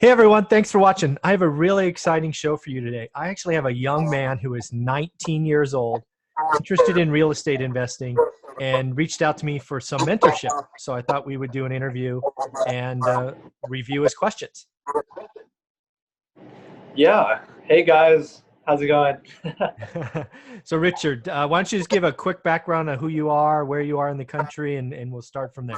Hey everyone, thanks for watching. I have a really exciting show for you today. I actually have a young man who is 19 years old, interested in real estate investing, and reached out to me for some mentorship. So I thought we would do an interview and review his questions. Yeah. Hey guys, how's it going? So Richard, why don't you just give a quick background on who you are, where you are in the country, and we'll start from there.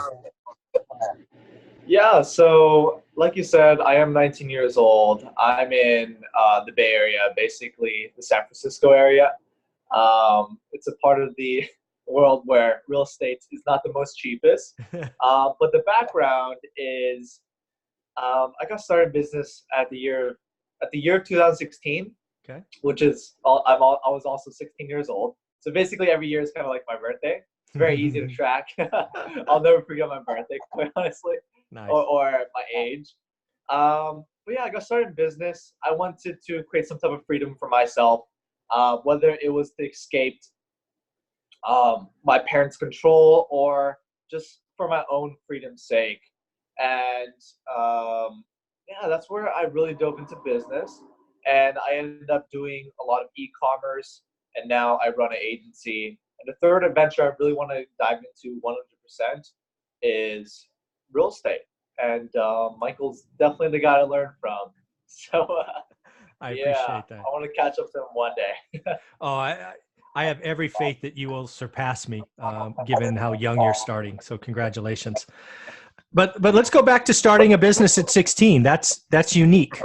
Yeah, so like you said, I am 19 years old. I'm in the Bay Area, basically the San Francisco area. It's a part of the world where real estate is not the most cheapest. But the background is I got started in business at the year of 2016, Okay. which is I was also 16 years old. So basically every year is kind of like my birthday. It's very easy to track. I'll never forget my birthday, quite honestly, Nice. or my age. But yeah, I got started in business. I wanted to create some type of freedom for myself, whether it was to escape my parents' control or just for my own freedom's sake. And yeah, that's where I really dove into business. And I ended up doing a lot of e-commerce, and now I run an agency. And the third adventure I really want to dive into 100% is real estate. And Michael's definitely the guy to learn from. So I yeah, appreciate that. I want to catch up to him one day. Oh, I have every faith that you will surpass me, given how young you're starting. So congratulations. But let's go back to starting a business at 16. That's unique.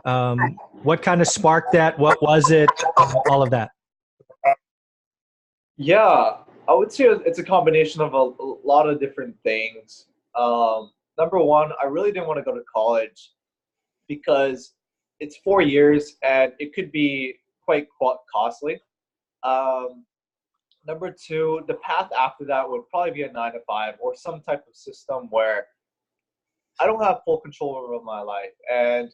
What kind of sparked that? What was it? All of that. Yeah, I would say it's a combination of a lot of different things. Number one, I really didn't want to go to college because it's 4 years and it could be quite costly. Um, Number two, the path after that would probably be a 9 to 5 or some type of system where I don't have full control over my life. And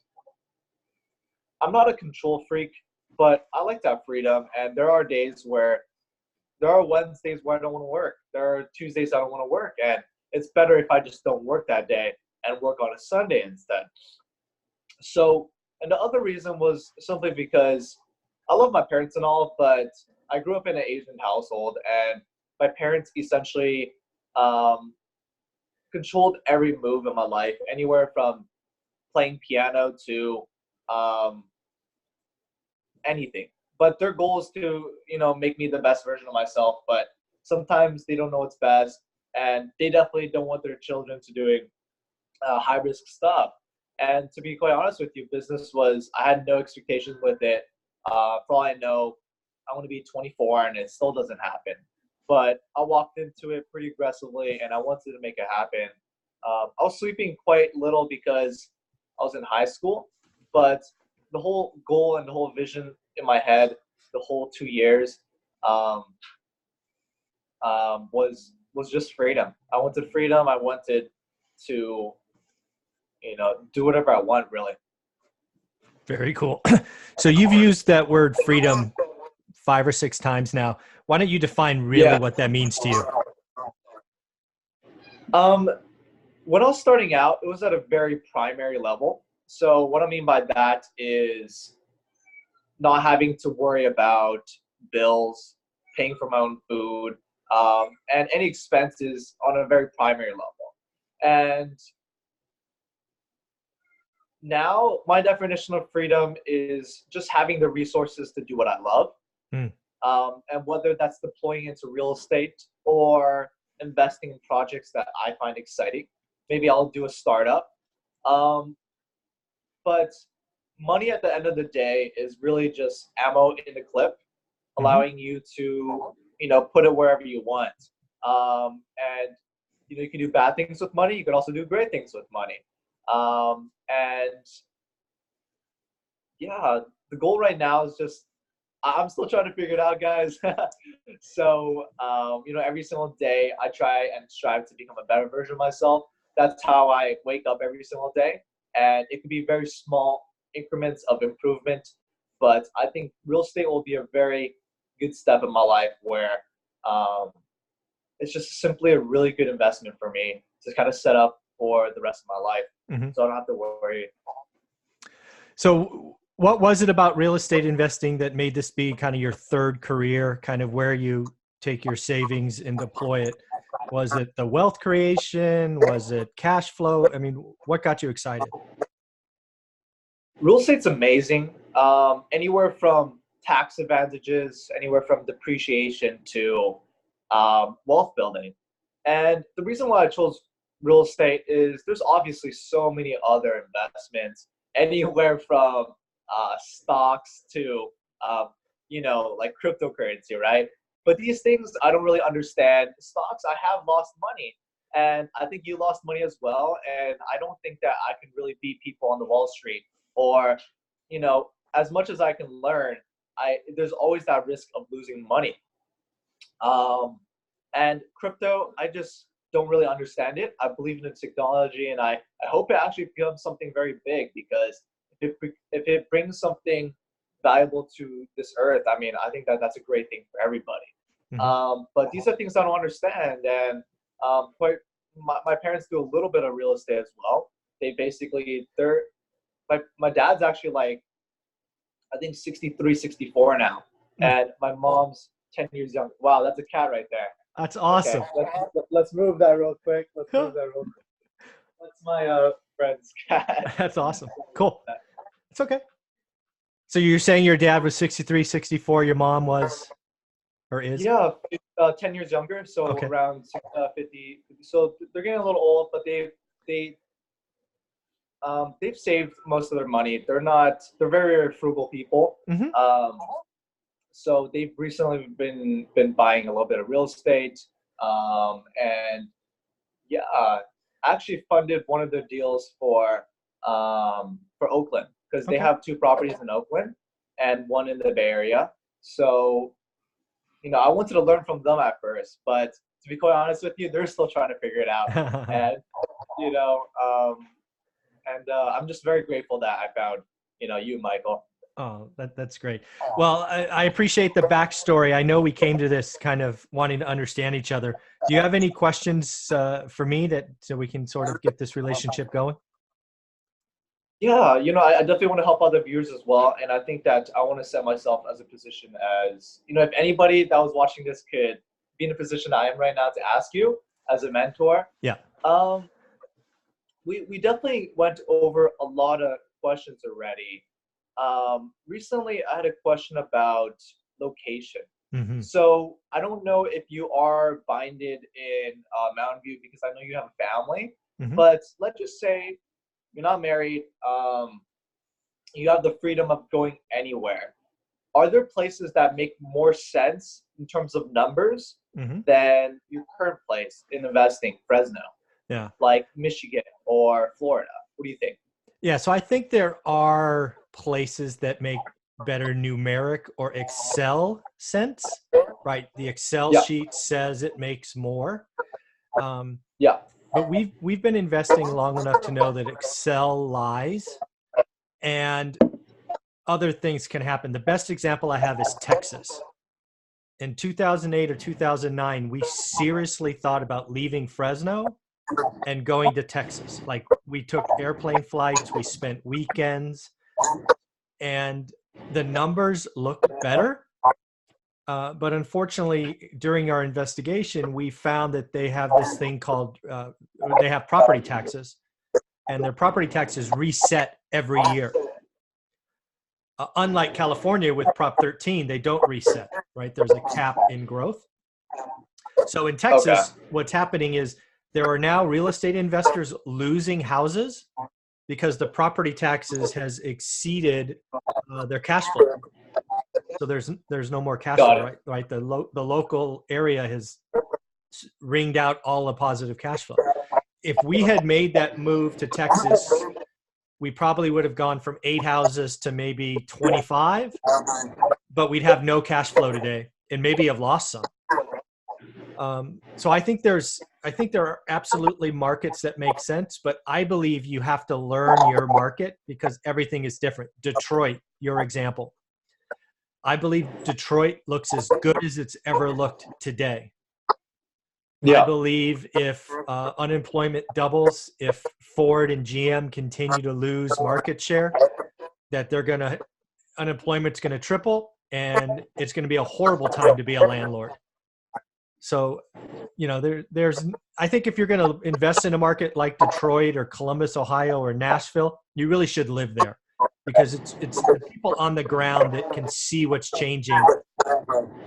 I'm not a control freak, but I like to have freedom. And there are Wednesdays where I don't want to work. There are Tuesdays I don't want to work. And it's better if I just don't work that day and work on a Sunday instead. So, and the other reason was simply because I love my parents and all, but I grew up in an Asian household, and my parents essentially um, controlled every move in my life, anywhere from playing piano to um, anything. But their goal is to, make me the best version of myself. But sometimes they don't know what's best, and they definitely don't want their children to doing high risk stuff. And to be quite honest with you, I had no expectations with it. For all I know, I want to be 24 and it still doesn't happen. But I walked into it pretty aggressively and I wanted to make it happen. I was sleeping quite little because I was in high school, but the whole goal and the whole vision in my head, the whole 2 years, um, was just freedom. I wanted freedom. I wanted to do whatever I want, really. Very cool. So you've used that word freedom 5 or 6 times now. Why don't you define really Yeah. what that means to you? Um, when I was starting out, it was at a very primary level. So what I mean by that is not having to worry about bills, paying for my own food, and any expenses on a very primary level. And now my definition of freedom is just having the resources to do what I love. Hmm. And whether that's deploying into real estate or investing in projects that I find exciting. Maybe I'll do a startup. Um, but money at the end of the day is really just ammo in the clip, Mhm. allowing you to, put it wherever you want. And, you can do bad things with money. You can also do great things with money. And yeah, the goal right now is just I'm still trying to figure it out, guys. So, every single day I try and strive to become a better version of myself. That's how I wake up every single day. And it could be very small increments of improvement. But I think real estate will be a very good step in my life where um, it's just simply a really good investment for me to kind of set up for the rest of my life. Mhm. So I don't have to worry. So what was it about real estate investing that made this be kind of your third career, kind of where you take your savings and deploy it? Was it the wealth creation? Was it cash flow? I mean, what got you excited? Real estate's amazing. Anywhere from tax advantages, anywhere from depreciation to wealth building. And the reason why I chose real estate is there's obviously so many other investments, anywhere from stocks to like cryptocurrency, right? But these things I don't really understand. Stocks, I have lost money, and I think you lost money as well. And I don't think that I can really beat people on the Wall Street, or as much as I can learn, I there's always that risk of losing money. Um, and crypto, I just don't really understand it. I believe in the technology, and I hope it actually becomes something very big, because if it brings something valuable to this earth, I mean, I think that that's a great thing for everybody. Mhm. But these are things I don't understand, and quite my parents do a little bit of real estate as well. They're my dad's actually like, I think 63, 64 now, and my mom's 10 years young. Wow, that's a cat right there. That's Okay, awesome. let's move that real quick. That's my friend's cat. That's awesome. Cool. It's okay. So you're saying your dad was 63, 64, your mom was or is? Yeah, 10 years younger, so Okay. around 50. So they're getting a little old, but they they've saved most of their money. They're very, very frugal people. Hmm. So they've recently been buying a little bit of real estate, and yeah, I actually funded one of their deals for Oakland, because they Okay. have two properties in Oakland and one in the Bay Area. So I wanted to learn from them at first, but to be quite honest with you, they're still trying to figure it out. And you know, I'm just very grateful that I found you, Michael. Oh, that's great. Well, I appreciate the backstory. I know we came to this kind of wanting to understand each other. Do you have any questions for me that so we can sort of get this relationship going? Yeah, I definitely want to help other viewers as well, and I think that I want to set myself as a position as if anybody that was watching this could be in a position I am right now to ask you as a mentor. Yeah. Um, we definitely went over a lot of questions already. Recently, I had a question about location. Hmm. So I don't know if you are binded in Mountain View, because I know you have a family, Hmm. but let's just say you're not married. You have the freedom of going anywhere. Are there places that make more sense in terms of numbers Hmm. than your current place in investing, Fresno, Yeah. like Michigan or Florida? What do you think? Yeah. So I think there are places that make better numeric or Excel sense, right? The Excel Yeah, sheet says it makes more. Um, yeah, but we've been investing long enough to know that Excel lies and other things can happen. The best example I have is Texas. In 2008 or 2009, we seriously thought about leaving Fresno and going to Texas. Like we took airplane flights, we spent weekends, and the numbers looked better. But unfortunately, during our investigation, we found that they have this thing called, they have property taxes, and their property taxes reset every year. Unlike California with Prop 13, they don't reset, right? There's a cap in growth. So in okay, Texas, what's happening is there are now real estate investors losing houses because the property taxes has exceeded their cash flow. So there's no more cash flow, got it. right? Right. The local area has ringed out all the positive cash flow. If we had made that move to Texas, we probably would have gone from 8 houses to maybe 25, but we'd have no cash flow today and maybe have lost some. So I think there are absolutely markets that make sense, but I believe you have to learn your market because everything is different. Detroit, your example. I believe Detroit looks as good as it's ever looked today. I Yeah, believe if unemployment doubles, if Ford and GM continue to lose market share, that unemployment's going to triple, and it's going to be a horrible time to be a landlord. So, I think if you're going to invest in a market like Detroit or Columbus, Ohio, or Nashville, you really should live there, because it's the people on the ground that can see what's changing.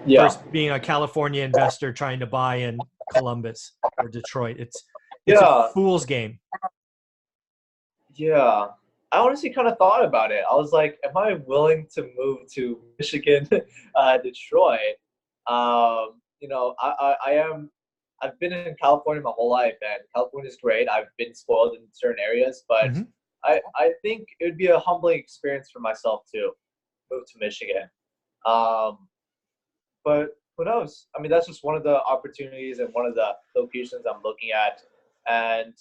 Yeah. Versus being a California investor trying to buy in Columbus or Detroit. It's Yeah. a fool's game. Yeah. I honestly kind of thought about it. I was like, am I willing to move to Michigan, Detroit? I've been in California my whole life, and California is great. I've been spoiled in certain areas, but Mm-hmm. I think it would be a humbling experience for myself to move to Michigan. But who knows? I mean, that's just one of the opportunities and one of the locations I'm looking at. And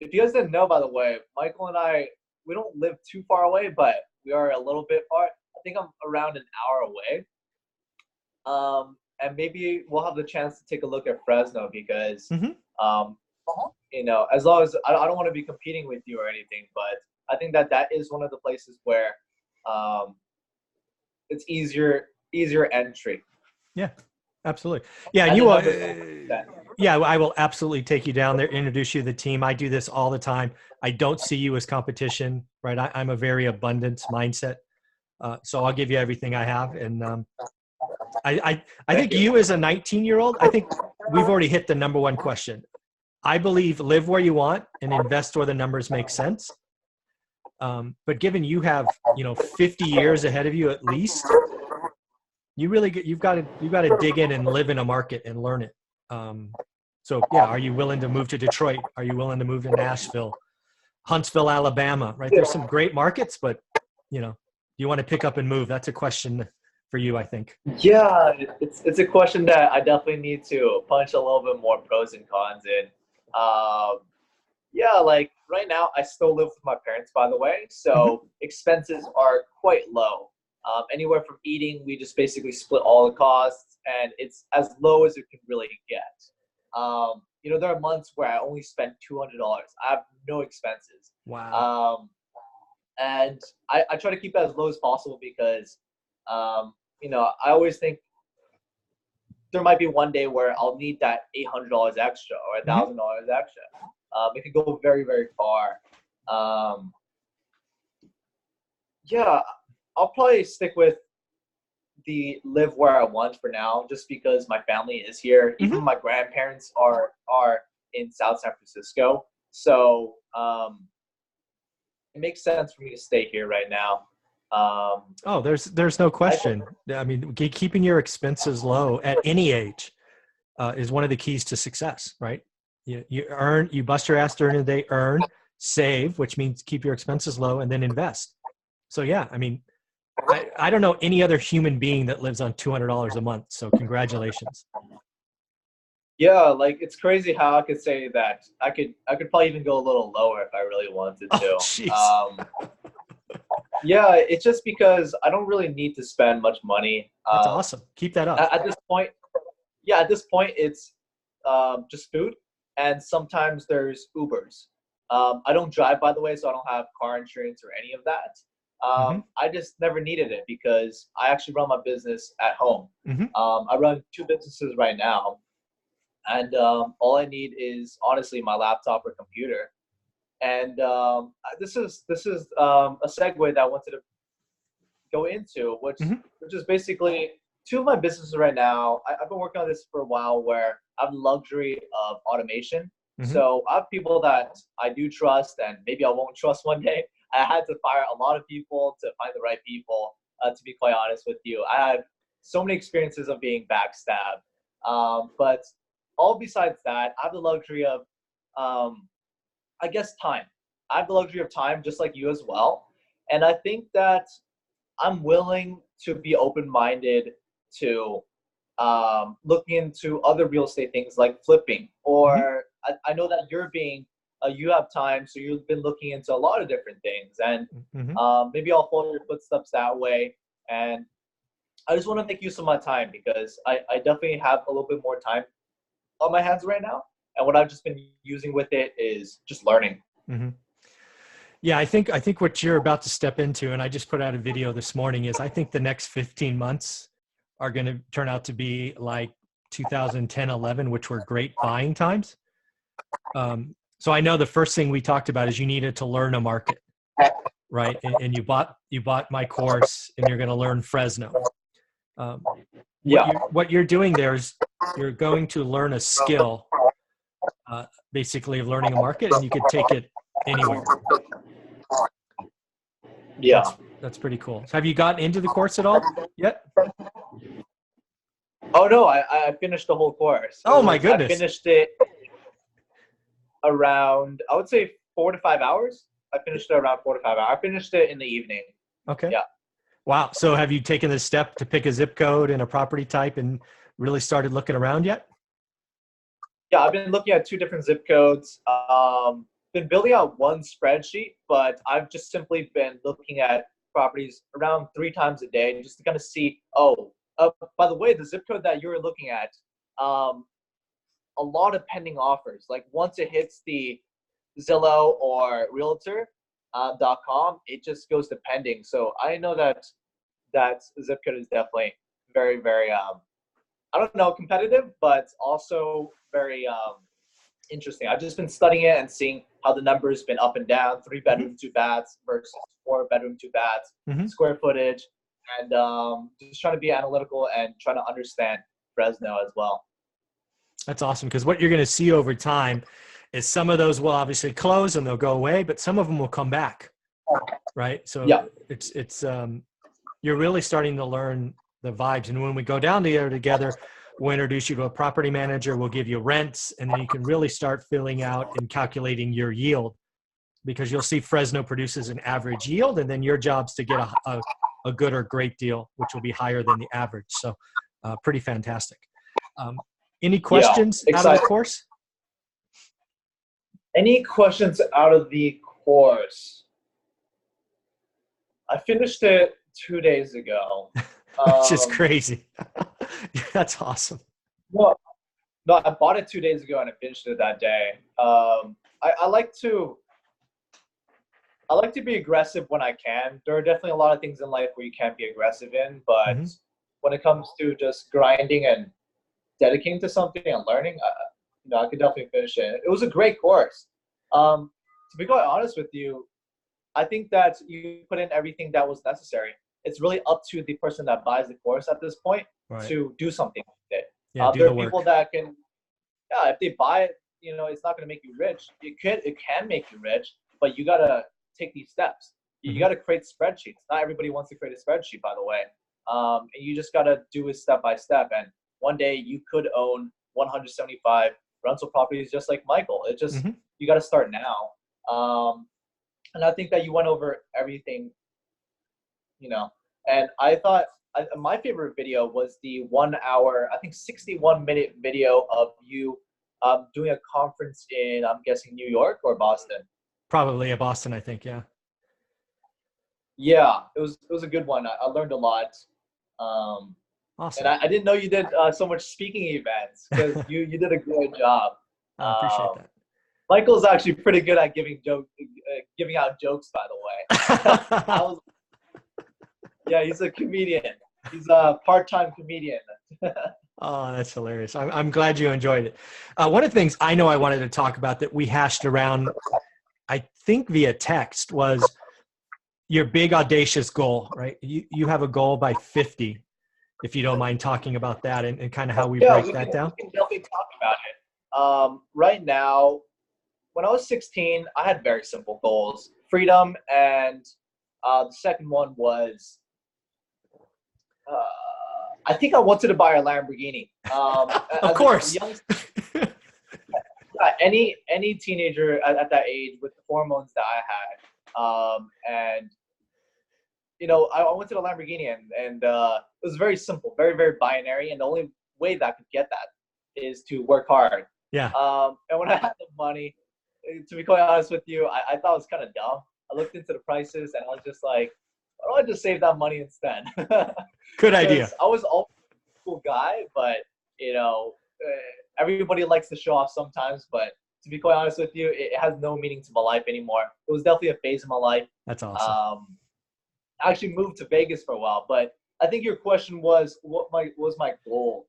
if you guys didn't know, by the way, Michael and I, we don't live too far away, but we are a little bit far. I think I'm around an hour away. And maybe we'll have the chance to take a look at Fresno, because, as long as I don't want to be competing with you or anything, but I think that is one of the places where it's easier entry. Yeah, absolutely. Yeah, and I will absolutely take you down there, introduce you to the team. I do this all the time. I don't see you as competition, right? I'm a very abundance mindset. So I'll give you everything I have. And I think you as a 19-year-old, I think we've already hit the number one question. I believe live where you want and invest where the numbers make sense. But given you have, 50 years ahead of you at least, you've got to dig in and live in a market and learn it. So yeah, are you willing to move to Detroit? Are you willing to move to Nashville, Huntsville, Alabama? Right, there's some great markets, but you want to pick up and move. That's a question for you, I think. Yeah, it's a question that I definitely need to punch a little bit more pros and cons in. Yeah, like right now, I still live with my parents, by the way, so expenses are quite low. Anywhere from eating, we just basically split all the costs, and it's as low as it can really get. There are months where I only spend $200. I have no expenses. Wow. And I try to keep it as low as possible because, I always think there might be one day where I'll need that $800 extra or $1,000 extra. It could go very, very far. Yeah, I'll probably stick with the live where I want for now, just because my family is here. Even my grandparents are in South San Francisco, so it makes sense for me to stay here right now. There's no question. I mean, keeping your expenses low at any age is one of the keys to success, right? You bust your ass during the day, earn, save, which means keep your expenses low, and then invest. So yeah, I mean, I don't know any other human being that lives on $200 a month. So congratulations. Yeah, like it's crazy how I could say that. I could probably even go a little lower if I really wanted to. Yeah, it's just because I don't really need to spend much money. That's awesome. Keep that up. At this point, it's just food, and sometimes there's Ubers. I don't drive, by the way, so I don't have car insurance or any of that. I just never needed it because I actually run my business at home. I run 2 businesses right now, and all I need is honestly my laptop or computer. And this is a segue that I wanted to go into, which is basically 2 of my businesses right now. I've been working on this for a while, where I have the luxury of automation. So I have people that I do trust, and maybe I won't trust one day. I had to fire a lot of people to find the right people, to be quite honest with you. I had so many experiences of being backstabbed. But all besides that, I have the luxury of, I guess, time. I have the luxury of time just like you as well. And I think that I'm willing to be open-minded to looking into other real estate things like flipping, or I know that you have time, so you've been looking into a lot of different things, and maybe I'll follow your footsteps that way. And I just want to make use of my time, because I definitely have a little bit more time on my hands right now, and what I've just been using with it is just learning. Yeah, I think what you're about to step into, and I just put out a video this morning, is I think the next 15 months are going to turn out to be like 2010, 11, which were great buying times. So I know the first thing we talked about is you needed to learn a market, right? And you bought my course, and you're going to learn Fresno. Um, Yeah. what you're doing there is you're going to learn a skill, basically of learning a market, and you could take it anywhere. Yeah. That's pretty cool. So have you gotten into the course at all yet? Oh no, I finished the whole course. Oh my goodness. I finished it around, I would say 4 to 5 hours. I finished it around 4 to 5 hours. I finished it in the evening. Okay. Yeah. Wow. So have you taken the step to pick a zip code and a property type and really started looking around yet? Yeah, I've been looking at 2 different zip codes. Been building out one spreadsheet, but I've just simply been looking at properties around 3 times a day just to kind of see, by the way, the zip code that you're looking at, a lot of pending offers. Like once it hits the Zillow or Realtor.com, it just goes to pending. So I know that zip code is definitely very, very, I don't know, competitive, but also very interesting. I've just been studying it and seeing how the numbers been up and down, 3 bedroom, 2 baths versus 4 bedroom, 2 baths, square footage, and just trying to be analytical and trying to understand Fresno as well. That's awesome, because what you're going to see over time is some of those will obviously close and they'll go away, but some of them will come back, right? So Yeah. it's you're really starting to learn the vibes. And when we go down there together, we'll introduce you to a property manager. We'll give you rents, and then you can really start filling out and calculating your yield, because you'll see Fresno produces an average yield, and then your job's to get a good or great deal, which will be higher than the average. So pretty fantastic. Any questions out of the course? Any questions out of the course? I finished it 2 days ago. Which is crazy. That's awesome. No, I bought it 2 days ago and I finished it that day. I like to be aggressive when I can. There are definitely a lot of things in life where you can't be aggressive in, but when it comes to just grinding and dedicating to something and learning, I could definitely finish it. It was a great course. To be quite honest with you, I think that you put in everything that was necessary. It's really up to the person that buys the course at this point to do something with it. Yeah, there are people that can, if they buy it, it's not going to make you rich. It can make you rich, but you got to take these steps. You got to create spreadsheets. Not everybody wants to create a spreadsheet, by the way. And you just got to do it step by step. And one day you could own 175 rental properties just like Michael. It just, you got to start now. And I think that you went over everything, and I thought my favorite video was the 1 hour, I think 61-minute video of you doing a conference in, I'm guessing, New York or Boston. Probably Boston, I think. Yeah. Yeah, it was a good one. I learned a lot. Awesome. And I didn't know you did so much speaking events, because you did a great job. I appreciate that. Michael's actually pretty good at giving out jokes, by the way. Yeah, he's a comedian. He's a part-time comedian. Oh, that's hilarious. I'm glad you enjoyed it. One of the things I know I wanted to talk about that we hashed around, I think via text, was your big audacious goal, right? You have a goal by 50, if you don't mind talking about that and kind of how we break that down. We can definitely talk about it. Right now, when I was 16, I had very simple goals: freedom, and the second one was, I think I wanted to buy a Lamborghini. Of course. Any teenager at that age with the hormones that I had, and I wanted a Lamborghini, and it was very simple, very, very binary, and the only way that I could get that is to work hard. Yeah. And when I had the money, to be quite honest with you, I thought it was kind of dumb. I looked into the prices and I was just like, why don't I just save that money instead? Good idea. I was always a cool guy, but everybody likes to show off sometimes, but to be quite honest with you, it has no meaning to my life anymore. It was definitely a phase in my life. That's awesome. I actually moved to Vegas for a while, but I think your question was what was my goal.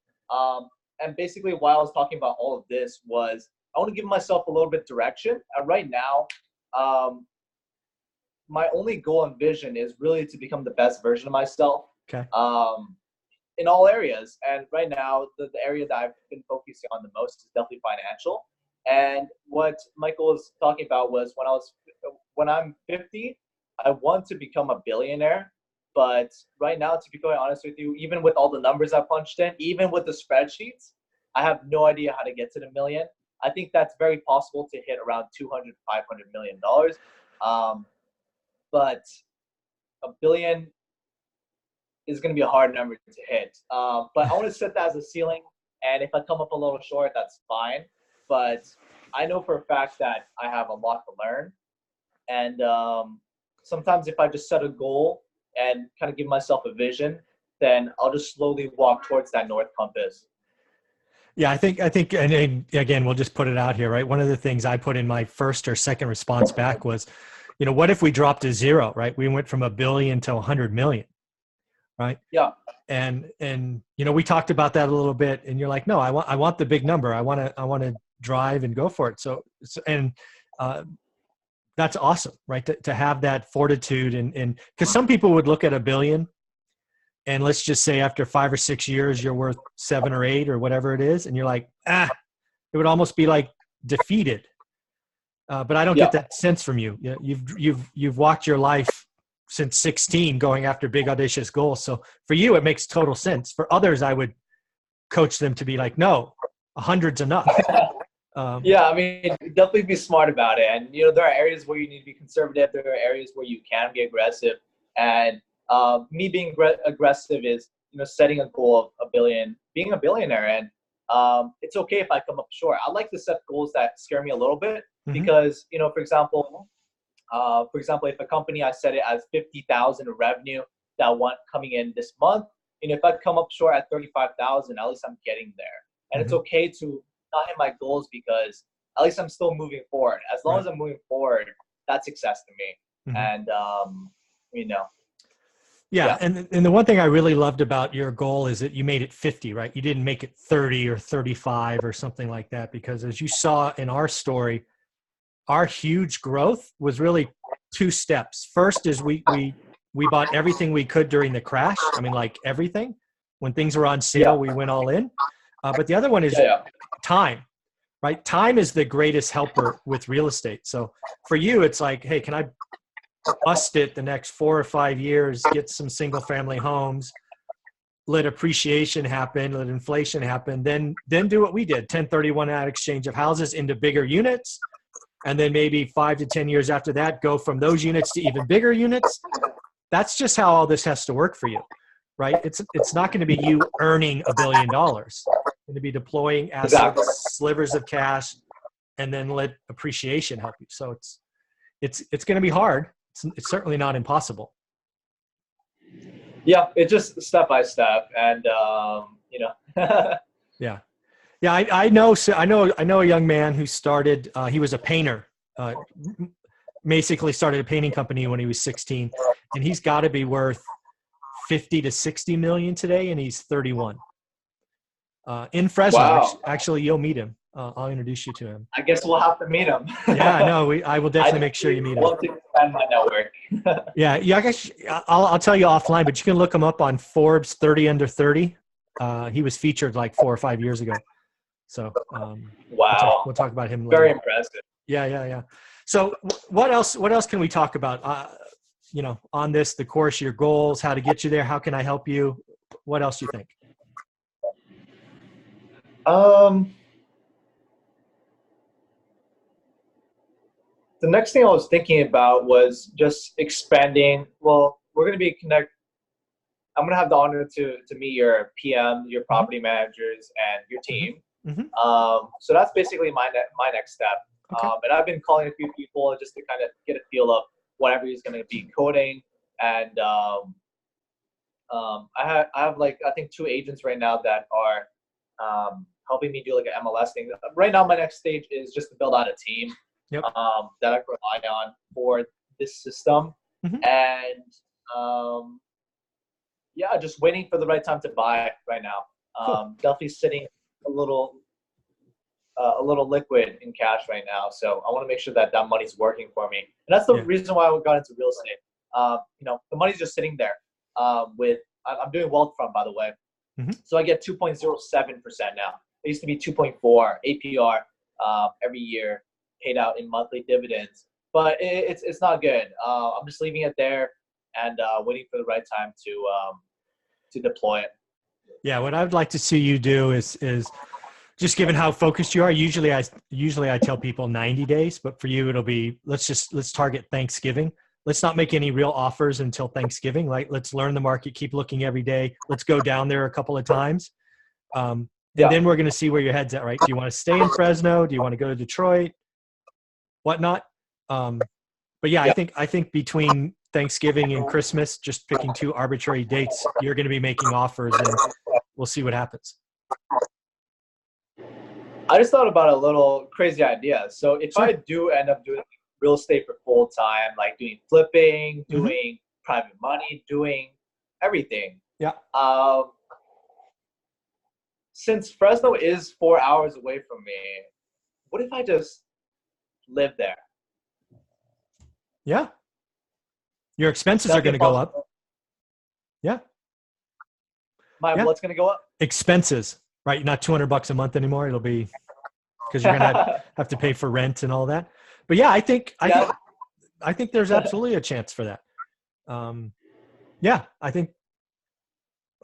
And basically why I was talking about all of this was I want to give myself a little bit direction. And right now, my only goal and vision is really to become the best version of myself. Okay. In all areas. And right now, the area that I've been focusing on the most is definitely financial. And what Michael was talking about was when I'm 50, I want to become a billionaire. But right now, to be quite honest with you, even with all the numbers I punched in, even with the spreadsheets, I have no idea how to get to the million. I think that's very possible to hit around 200, $500 million. But a billion is going to be a hard number to hit. But I want to set that as a ceiling. And if I come up a little short, that's fine. But I know for a fact that I have a lot to learn. And sometimes if I just set a goal and kind of give myself a vision, then I'll just slowly walk towards that North Compass. Yeah, I think, and again, we'll just put it out here, right? One of the things I put in my first or second response back was, what if we dropped to zero, right? We went from a billion to 100 million. Right. Yeah. And we talked about that a little bit, and you're like, no, I want the big number. I want to drive and go for it. So that's awesome, right? To have that fortitude and because some people would look at a billion and let's just say after 5 or 6 years, you're worth 7 or 8 or whatever it is. And you're like, it would almost be like defeated. But I don't get that sense from you. You've walked your life since 16 going after big audacious goals. So for you, it makes total sense. For others, I would coach them to be like, no, 100's enough. Yeah, I mean, definitely be smart about it. And, there are areas where you need to be conservative. There are areas where you can be aggressive. And me being aggressive is, setting a goal of being a billionaire. And it's okay if I come up short. I like to set goals that scare me a little bit because, for example, if a company, I set it as 50,000 of revenue that I want coming in this month, if I come up short at 35,000, at least I'm getting there. And it's okay to not hit my goals because at least I'm still moving forward. As long as I'm moving forward, that's success to me. And, Yeah. And the one thing I really loved about your goal is that you made it 50, right? You didn't make it 30 or 35 or something like that, because as you saw in our story, our huge growth was really 2 steps. First is we bought everything we could during the crash. I mean, like everything. When things were on sale, we went all in. But the other one is time, right? Time is the greatest helper with real estate. So for you, it's like, hey, can I bust it the next 4 or 5 years, get some single family homes, let appreciation happen, let inflation happen, then do what we did, 1031 out exchange of houses into bigger units. And then maybe 5 to 10 years after that, go from those units to even bigger units. That's just how all this has to work for you, right? It's not going to be you earning $1 billion. It's going to be deploying assets, slivers of cash, and then let appreciation help you. So it's going to be hard. It's certainly not impossible. Yeah, it's just step by step, and Yeah. Yeah, I know a young man who started. He was a painter. Basically, started a painting company when he was 16, and he's got to be worth 50 to 60 million today, and he's 31. In Fresno, actually, you'll meet him. I'll introduce you to him. I guess we'll have to meet him. Yeah, no, I will definitely make sure you meet him. I want to expand my network. Yeah. I guess I'll tell you offline, but you can look him up on Forbes 30 under 30. He was featured like 4 or 5 years ago. So we'll talk about him later. Very impressive. Yeah. So what else can we talk about? On the course, your goals, how to get you there, how can I help you? What else do you think? The next thing I was thinking about was just expanding. Well, we're going to be I'm going to have the honor to meet your PM, your property managers, and your team. So that's basically my next step. Okay. And I've been calling a few people just to kind of get a feel of what everybody's going to be coding. And I have like, I think 2 agents right now that are helping me do like an MLS thing. Right now, my next stage is just to build out a team Yep. that I can rely on for this system. Mhm. And yeah, just waiting for the right time to buy right now. Cool. Definitely sitting a little liquid in cash right now. So I want to make sure that that money's working for me. And that's the reason why I got into real estate. The money's just sitting there. I'm doing Wealthfront, by the way. Mm-hmm. So I get 2.07% now. It used to be 2.4 APR every year, paid out in monthly dividends. But it's not good. I'm just leaving it there and waiting for the right time to deploy it. Yeah, what I would like to see you do is just given how focused you are. Usually I tell people 90 days, but for you it'll be let's target Thanksgiving. Let's not make any real offers until Thanksgiving. Like, let's learn the market, keep looking every day. Let's go down there a couple of times. And then we're going to see where your head's at, right? Do you want to stay in Fresno? Do you want to go to Detroit? Whatnot. But yeah, I think between Thanksgiving and Christmas, just picking two arbitrary dates, you're going to be making offers, and we'll see what happens. I just thought about a little crazy idea. So if I do end up doing real estate for full time, like doing flipping, doing private money, doing everything. Yeah. Since Fresno is 4 hours away from me, what if I just live there? Yeah. Your expenses are going to go up. Yeah. What's going to go up? Expenses, right? Not $200 a month anymore. It'll be because you're going to have to pay for rent and all that. But yeah, I think there's absolutely a chance for that. Yeah, I think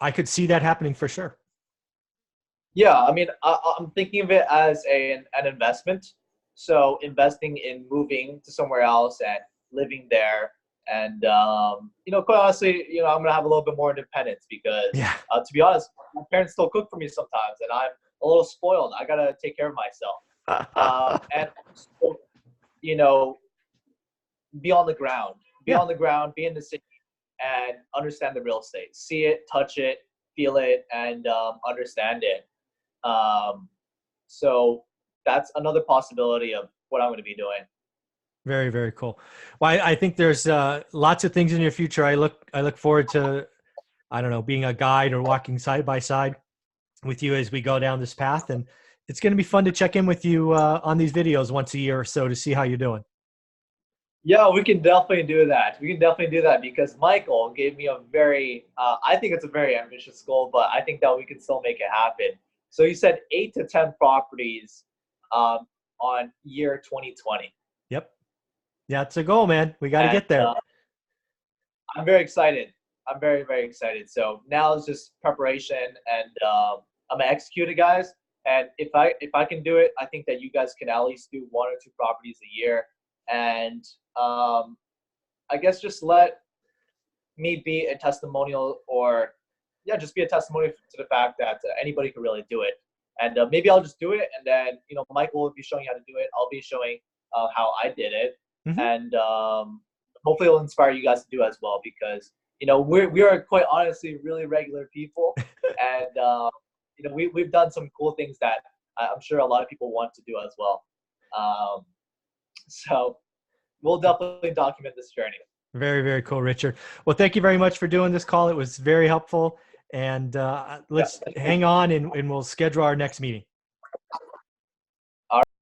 I could see that happening for sure. Yeah, I mean, I'm thinking of it as an investment. So investing in moving to somewhere else and living there. And, quite honestly, I'm going to have a little bit more independence because, to be honest, my parents still cook for me sometimes, and I'm a little spoiled. I got to take care of myself. And, be on the ground. Be on the ground, be in the city, and understand the real estate. See it, touch it, feel it, and understand it. So that's another possibility of what I'm going to be doing. Very, very cool. Well, I think there's lots of things in your future. I look forward to, I don't know, being a guide or walking side by side with you as we go down this path. And it's going to be fun to check in with you on these videos once a year or so to see how you're doing. Yeah, we can definitely do that. We can definitely do that because Michael gave me a very, I think it's a very ambitious goal, but I think that we can still make it happen. So you said 8 to 10 properties on year 2020. Yep. Yeah, it's a goal, man. We got to get there. I'm very excited. I'm very, very excited. So now it's just preparation, and I'm gonna execute it, guys. And if I can do it, I think that you guys can at least do 1 or 2 properties a year. And I guess just let me be a testimonial, or just be a testimonial to the fact that anybody can really do it. And maybe I'll just do it, and then Michael will be showing you how to do it. I'll be showing how I did it, and hopefully it'll inspire you guys to do as well, because we are quite honestly really regular people, and we've done some cool things that I'm sure a lot of people want to do as well. So we'll definitely document this journey. Very, very cool, Richard. Well, thank you very much for doing this call. It was very helpful. And let's hang on and we'll schedule our next meeting.